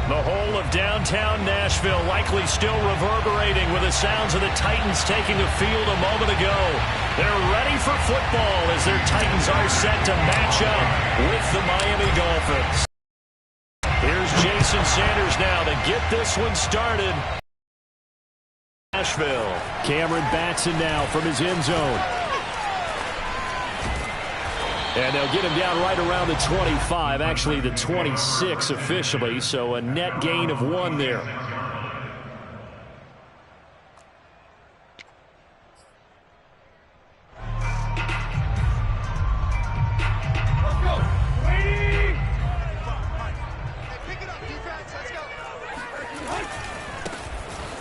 The whole of downtown Nashville likely still reverberating with the sounds of the Titans taking the field a moment ago. They're ready for football as their Titans are set to match up with the Miami Dolphins. Here's Jason Sanders now to get this one started. Nashville. Cameron Batson now from his end zone. And they'll get him down right around the 25, actually the 26 officially, so a net gain of 1 there.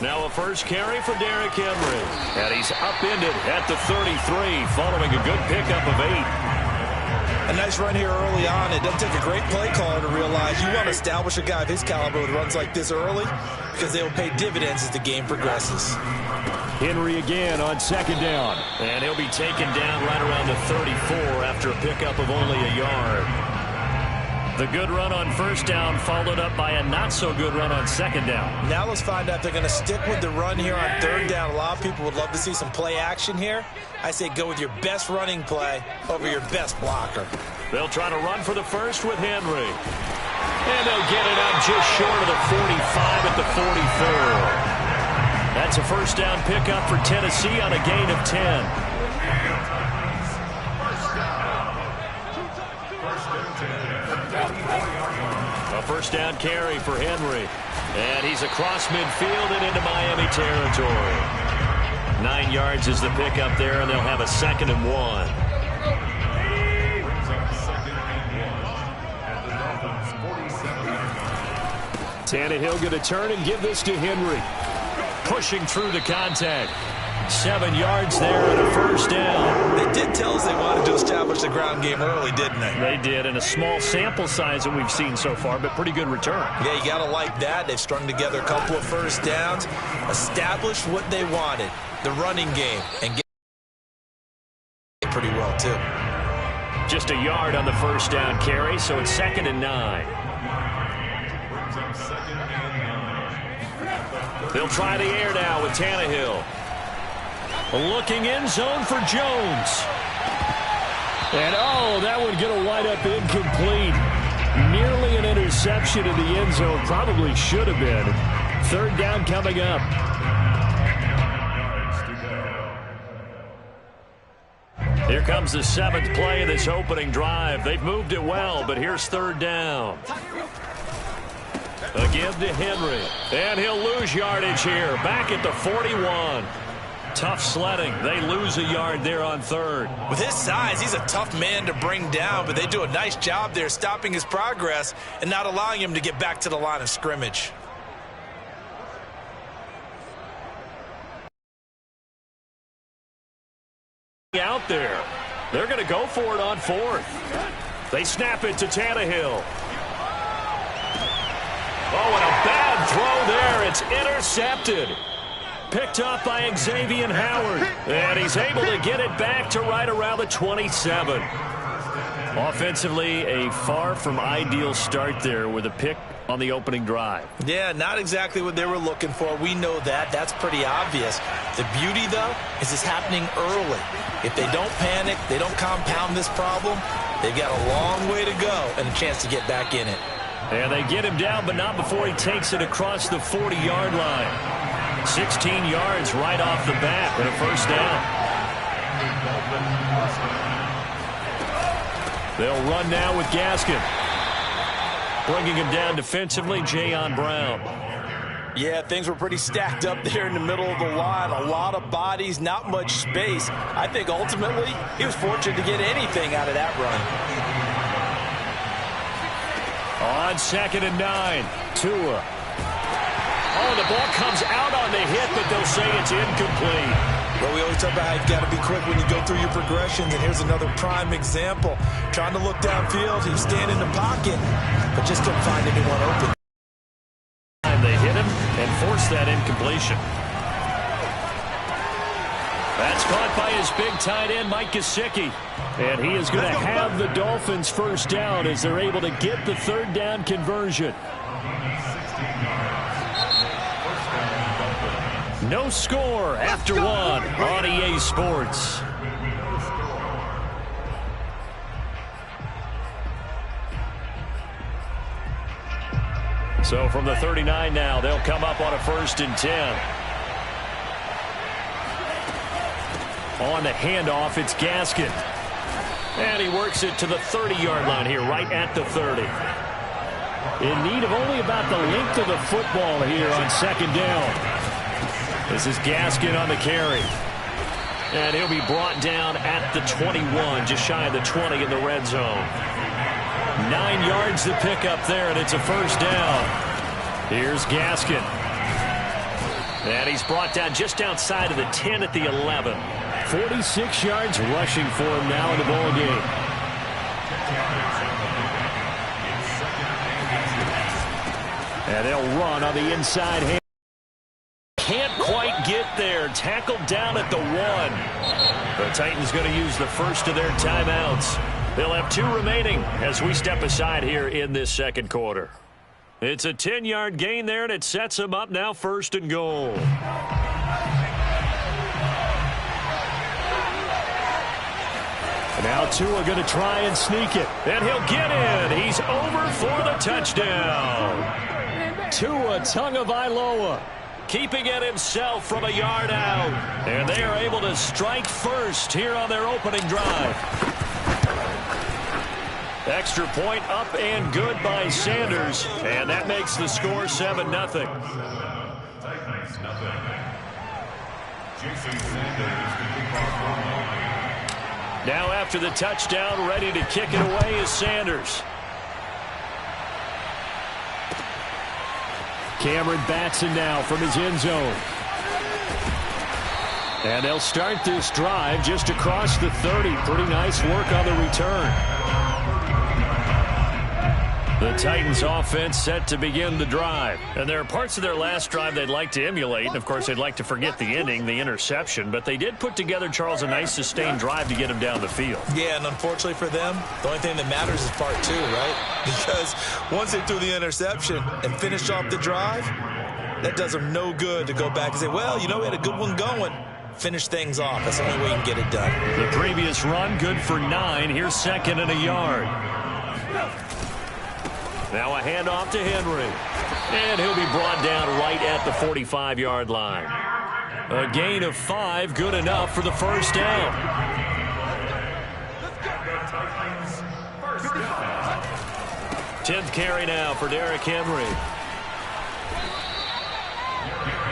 Now a first carry for Derrick Henry. And he's upended at the 33 following a good pickup of 8. A nice run here early on. It doesn't take a great play caller to realize you want to establish a guy of his caliber with runs like this early because they will pay dividends as the game progresses. Henry again on second down. And he'll be taken down right around the 34 after a pickup of only a yard. The good run on first down followed up by a not-so-good run on second down. Now let's find out if they're going to stick with the run here on third down. A lot of people would love to see some play action here. I say go with your best running play over your best blocker. They'll try to run for the first with Henry. And they'll get it up just short of the 45 at the 44. That's a first down pickup for Tennessee on a gain of 10. A first down carry for Henry. And he's across midfield and into Miami territory. 9 yards is the pickup there, and they'll have a 2nd and 1. Tannehill going to turn and give this to Henry. Pushing through the contact. 7 yards there and a first down. They did tell us they wanted to establish the ground game early, didn't they? They did, and a small sample size that we've seen so far, but pretty good return. Yeah, you got to like that. They've strung together a couple of first downs, established what they wanted, the running game, and get pretty well, too. Just a yard on the first down carry, so it's 2nd and 9. They'll try the air now with Tannehill. Looking in zone for Jones. And, oh, that one going to wind up incomplete. Nearly an interception in the end zone. Probably should have been. Third down coming up. Here comes the 7th play of this opening drive. They've moved it well, but here's third down. Again to Henry. And he'll lose yardage here. Back at the 41. Tough sledding. They lose a yard there on third. With his size, he's a tough man to bring down, but they do a nice job there stopping his progress and not allowing him to get back to the line of scrimmage. Out there. They're going to go for it on 4th. They snap it to Tannehill. Oh, and a bad throw there. It's intercepted. Picked up by Xavier Howard. And he's able to get it back to right around the 27. Offensively, a far from ideal start there with a pick on the opening drive. Yeah, not exactly what they were looking for. We know that. That's pretty obvious. The beauty, though, is it's happening early. If they don't panic, they don't compound this problem, they've got a long way to go and a chance to get back in it. And they get him down, but not before he takes it across the 40-yard line. 16 yards right off the bat and a first down. They'll run now with Gaskin. Bringing him down defensively, Jayon Brown. Yeah, things were pretty stacked up there in the middle of the line. A lot of bodies, not much space. I think ultimately he was fortunate to get anything out of that run. On 2nd and 9, Tua. Oh, the ball comes out on the hit, but they'll say it's incomplete. Well, we always talk about how you've got to be quick when you go through your progressions, and here's another prime example. Trying to look downfield, he was standing in the pocket, but just couldn't find anyone open. They hit him and forced that incompletion. That's caught by his big tight end, Mike Gesicki. And he is going to have the Dolphins first down as they're able to get the third down conversion. No score after one on EA Sports. So from the 39 now, they'll come up on a 1st and 10. On the handoff, it's Gaskin. And he works it to the 30-yard line here, right at the 30. In need of only about the length of the football here on 2nd down. This is Gaskin on the carry. And he'll be brought down at the 21, just shy of the 20 in the red zone. 9 yards to pick up there, and it's a 1st down. Here's Gaskin. And he's brought down just outside of the 10 at the 11. 46 yards rushing for him now in the ball game. And they'll run on the inside hand. Can't quite get there. Tackled down at the 1. The Titans going to use the first of their timeouts. They'll have 2 remaining as we step aside here in this 2nd quarter. It's a 10-yard gain there, and it sets them up now 1st and goal. Now Tua going to try and sneak it. And he'll get in. He's over for the touchdown. Tua Tagovailoa keeping it himself from a yard out. And they are able to strike first here on their opening drive. Extra point up and good by Sanders. And that makes the score 7-0. Now after the touchdown, ready to kick it away is Sanders. Cameron Batson now from his end zone. And they'll start this drive just across the 30. Pretty nice work on the return. The Titans offense set to begin the drive. And there are parts of their last drive they'd like to emulate. And, of course, they'd like to forget the ending, the interception. But they did put together, Charles, a nice sustained drive to get him down the field. Yeah, and unfortunately for them, the only thing that matters is part 2, right? Because once they threw the interception and finished off the drive, that does them no good to go back and say, well, you know, we had a good one going. Finish things off. That's the only way you can get it done. The previous run, good for 9. Here's 2nd and a yard. Now a handoff to Henry. And he'll be brought down right at the 45-yard line. A gain of 5, good enough for the 1st down. 10th carry now for Derrick Henry.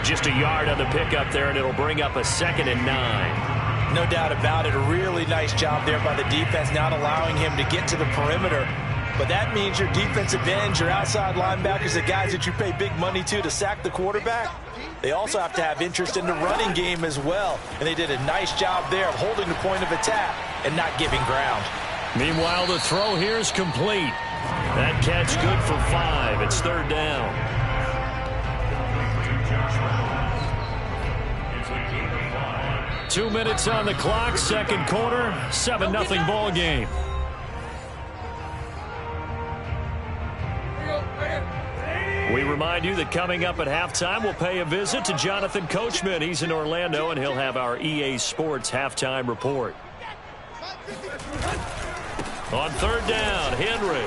Just a yard on the pickup there, and it'll bring up a 2nd and 9. No doubt about it. A really nice job there by the defense, not allowing him to get to the perimeter. But that means your defensive ends, your outside linebackers, the guys that you pay big money to sack the quarterback, they also have to have interest in the running game as well. And they did a nice job there of holding the point of attack and not giving ground. Meanwhile, the throw here is complete. That catch good for 5. It's 3rd down. Two minutes on the clock, 2nd quarter, 7-0 ball game. We remind you that coming up at halftime, we'll pay a visit to Jonathan Coachman. He's in Orlando, and he'll have our EA Sports halftime report. On 3rd down, Henry.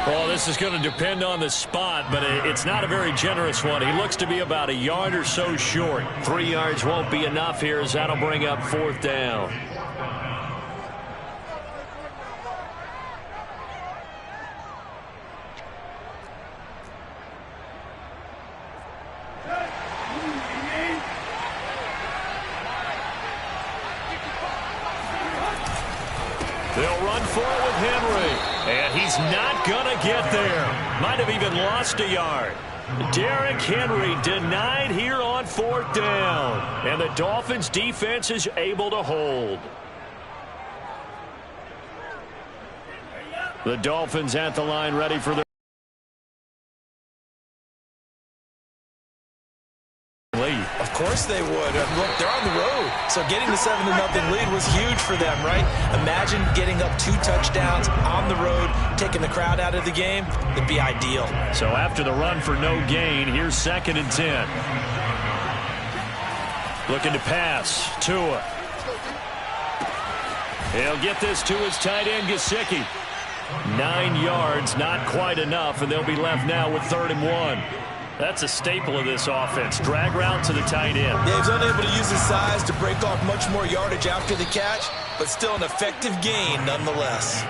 Well, this is going to depend on the spot, but it's not a very generous one. He looks to be about a yard or so short. 3 yards won't be enough here, as that'll bring up 4th down. They'll run for it with Henry, and he's not going to get there. Might have even lost a yard. Derrick Henry denied here on 4th down, and the Dolphins' defense is able to hold. The Dolphins at the line ready for their lead. Of course they would. Look, they're on the road, so getting the 7-0 lead was huge for them, right? Imagine getting up 2 touchdowns on the road, taking the crowd out of the game. It'd be ideal. So after the run for no gain, here's 2nd and 10. Looking to pass. Tua. He'll get this to his tight end, Gesicki. 9 yards, not quite enough, and they'll be left now with 3rd and 1. That's a staple of this offense. Drag route to the tight end. Yeah, he's unable to use his size to break off much more yardage after the catch, but still an effective gain nonetheless.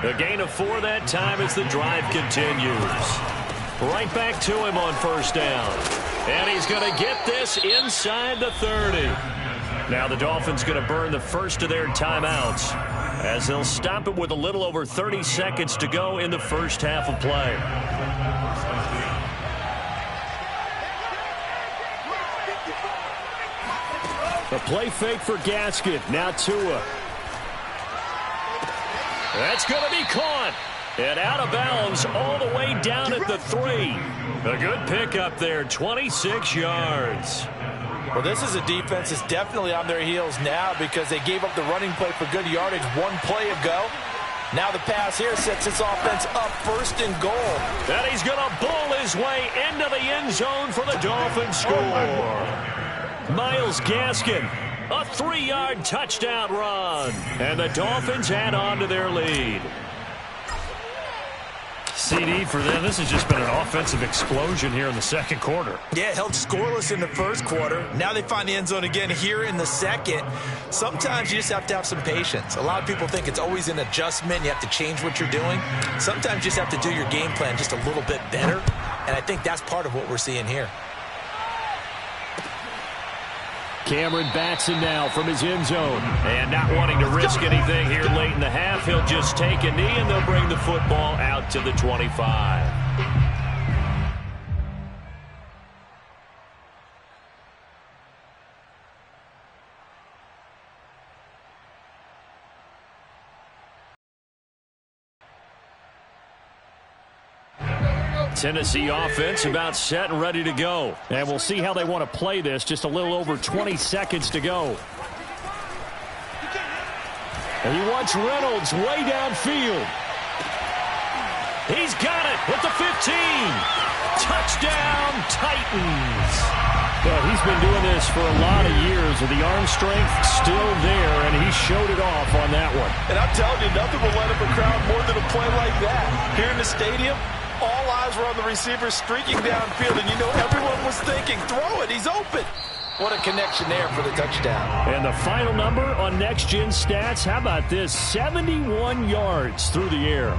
A gain of 4 that time as the drive continues. Right back to him on 1st down. And he's going to get this inside the 30. Now the Dolphins going to burn the first of their timeouts as they'll stop it with a little over 30 seconds to go in the first half of play. A play fake for Gaskin. Now Tua. That's going to be caught. And out of bounds all the way down at the 3. A good pickup there, 26 yards. Well, this is a defense that's definitely on their heels now because they gave up the running play for good yardage 1 play ago. Now the pass here sets this offense up 1st and goal. And he's going to bull his way into the end zone for the Dolphins score. Myles Gaskin, a 3-yard touchdown run. And the Dolphins add on to their lead. CD for them. This has just been an offensive explosion here in the 2nd quarter. Yeah, held scoreless in the 1st quarter. Now they find the end zone again here in the 2nd. Sometimes you just have to have some patience. A lot of people think it's always an adjustment. You have to change what you're doing. Sometimes you just have to do your game plan just a little bit better. And I think that's part of what we're seeing here. Cameron Batson now from his end zone. And not wanting to risk anything here late in the half, he'll just take a knee and they'll bring the football out to the 25. Tennessee offense about set and ready to go. And we'll see how they want to play this. Just a little over 20 seconds to go. And he wants Reynolds way downfield. He's got it at the 15. Touchdown, Titans. Well, he's been doing this for a lot of years with the arm strength still there, and he showed it off on that one. And I'm telling you, nothing will light up a crowd more than a play like that. Here in the stadium, all eyes were on the receiver streaking downfield, and you know everyone was thinking, throw it, he's open. What a connection there for the touchdown. And the final number on Next Gen Stats, how about this? 71 yards through the air.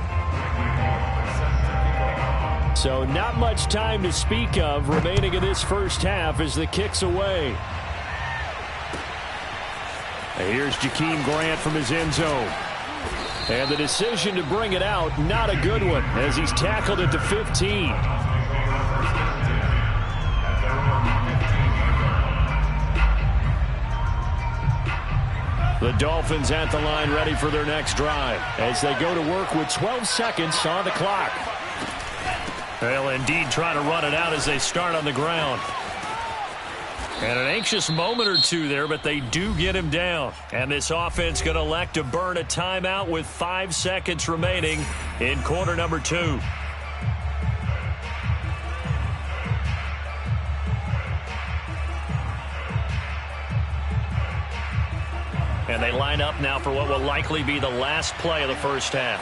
So not much time to speak of remaining in this first half as the kick's away. Here's Jakeem Grant from his end zone. And the decision to bring it out, not a good one, as he's tackled at the 15. The Dolphins at the line ready for their next drive as they go to work with 12 seconds on the clock. They'll indeed try to run it out as they start on the ground. And an anxious moment or two there, but they do get him down. And this offense going to elect to burn a timeout with 5 seconds remaining in quarter number 2. And they line up now for what will likely be the last play of the first half.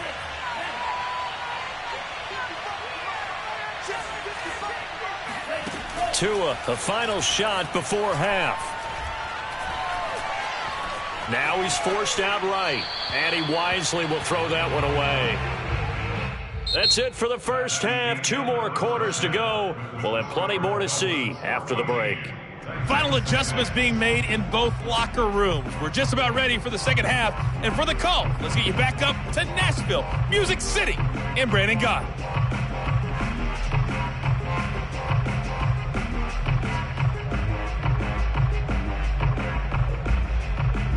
Tua, the final shot before half. Now he's forced out right, and he wisely will throw that one away. That's it for the first half. 2 more quarters to go. We'll have plenty more to see after the break. Final adjustments being made in both locker rooms. We're just about ready for the second half. And for the call, let's get you back up to Nashville, Music City, and Brandon Gott.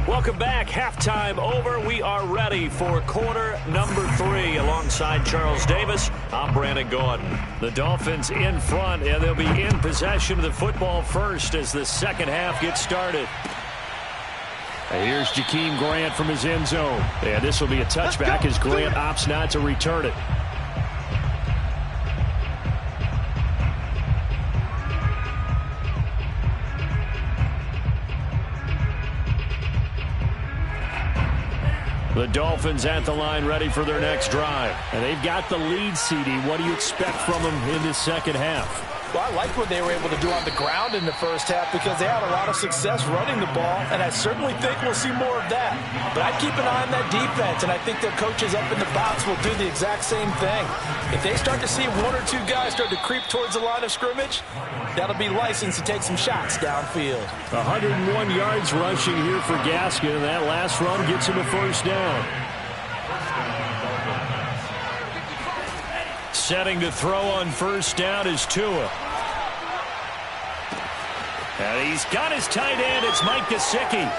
Welcome Welcome back. Halftime over. We are ready for quarter number 3. Alongside Charles Davis, I'm Brandon Gordon. The Dolphins in front, and they'll be in possession of the football first as the second half gets started. And here's Jakeem Grant from his end zone. And this will be a touchback as Grant opts not to return it. The Dolphins at the line ready for their next drive. And they've got the lead, CD. What do you expect from them in this second half? Well, I like what they were able to do on the ground in the first half because they had a lot of success running the ball, and I certainly think we'll see more of that. But I'd keep an eye on that defense, and I think their coaches up in the box will do the exact same thing. If they start to see one or two guys start to creep towards the line of scrimmage, that'll be licensed to take some shots downfield. 101 yards rushing here for Gaskin, and that last run gets him a first down. Setting to throw on first down is Tua. And he's got his tight end. It's Mike Gesicki.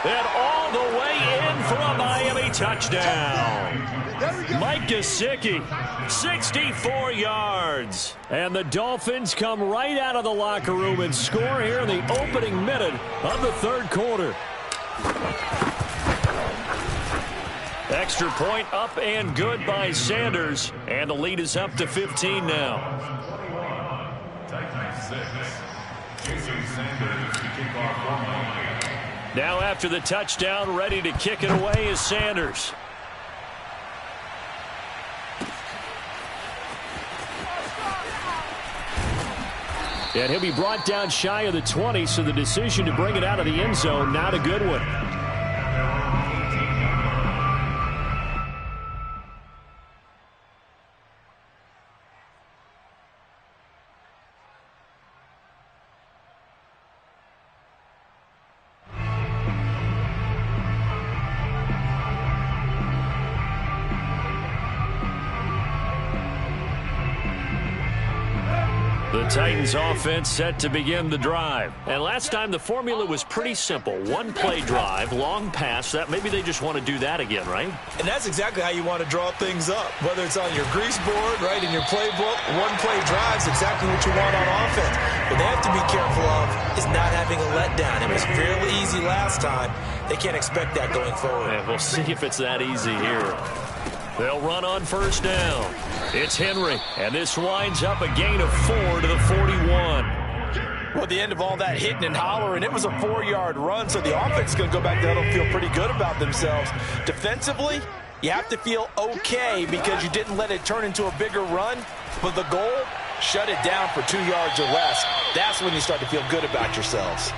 And all the way in for a Miami touchdown. Mike Gesicki, 64 yards. And the Dolphins come right out of the locker room and score here in the opening minute of the third quarter. Extra point up and good by Sanders. And the lead is up to 15 now. Now after the touchdown, ready to kick it away is Sanders. And he'll be brought down shy of the 20, so the decision to bring it out of the end zone, not a good one. The Titans offense set to begin the drive. And last time the formula was pretty simple. One play drive, long pass. That maybe they just want to do that again, right? And that's exactly how you want to draw things up. Whether it's on your grease board, right, in your playbook, one play drive is exactly what you want on offense. What they have to be careful of is not having a letdown. It was fairly easy last time. They can't expect that going forward. And we'll see if it's that easy here. They'll run on first down. It's Henry, and this winds up a gain of 4 to the 41. Well, at the end of all that hitting and hollering, it was a 4-yard run, so the offense is going to go back there and feel pretty good about themselves. Defensively, you have to feel okay because you didn't let it turn into a bigger run, but the goal, shut it down for 2 yards or less. That's when you start to feel good about yourselves.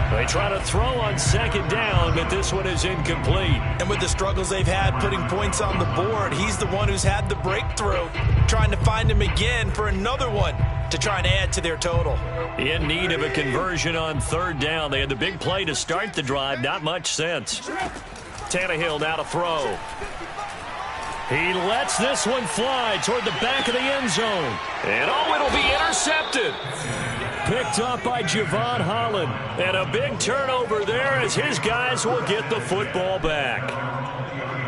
They try to throw on second down, but this one is incomplete. And with the struggles they've had putting points on the board, he's the one who's had the breakthrough, trying to find him again for another one to try and add to their total. In need of a conversion on third down. They had the big play to start the drive. Not much sense. Tannehill now to throw. He lets this one fly toward the back of the end zone. And it'll be intercepted. Picked up by Javon Holland. And a big turnover there as his guys will get the football back.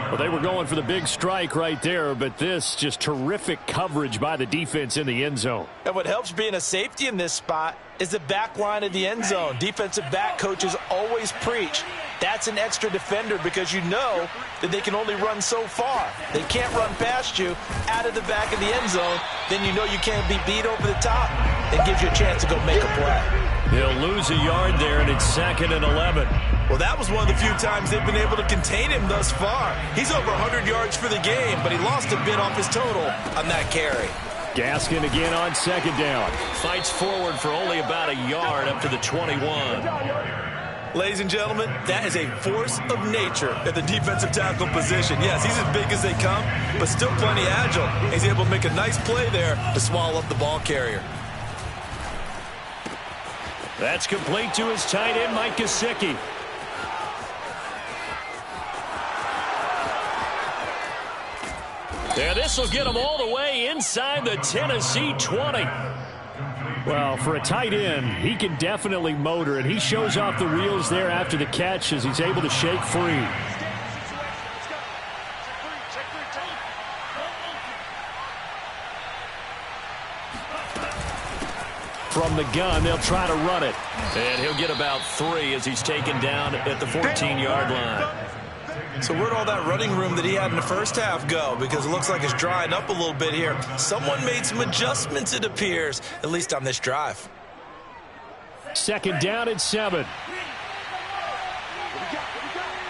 Well, they were going for the big strike right there, but this just terrific coverage by the defense in the end zone. And what helps being a safety in this spot is the back line of the end zone. Defensive back coaches always preach. That's an extra defender because you know that they can only run so far. They can't run past you out of the back of the end zone. Then you know you can't be beat over the top. It gives you a chance to go make a play. He'll lose a yard there, and it's 2nd and 11. Well, that was one of the few times they've been able to contain him thus far. He's over 100 yards for the game, but he lost a bit off his total on that carry. Gaskin again on second down. Fights forward for only about a yard up to the 21. Ladies and gentlemen, that is a force of nature at the defensive tackle position. Yes, he's as big as they come, but still plenty agile. He's able to make a nice play there to swallow up the ball carrier. That's complete to his tight end, Mike Gesicki. And this will get him all the way inside the Tennessee 20. Well, for a tight end, he can definitely motor it. He shows off the wheels there after the catch as he's able to shake free. From the gun, they'll try to run it. And he'll get about 3 as he's taken down at the 14-yard line. So where'd all that running room that he had in the first half go? Because it looks like it's drying up a little bit here. Someone made some adjustments, it appears, at least on this drive. Second down and 7.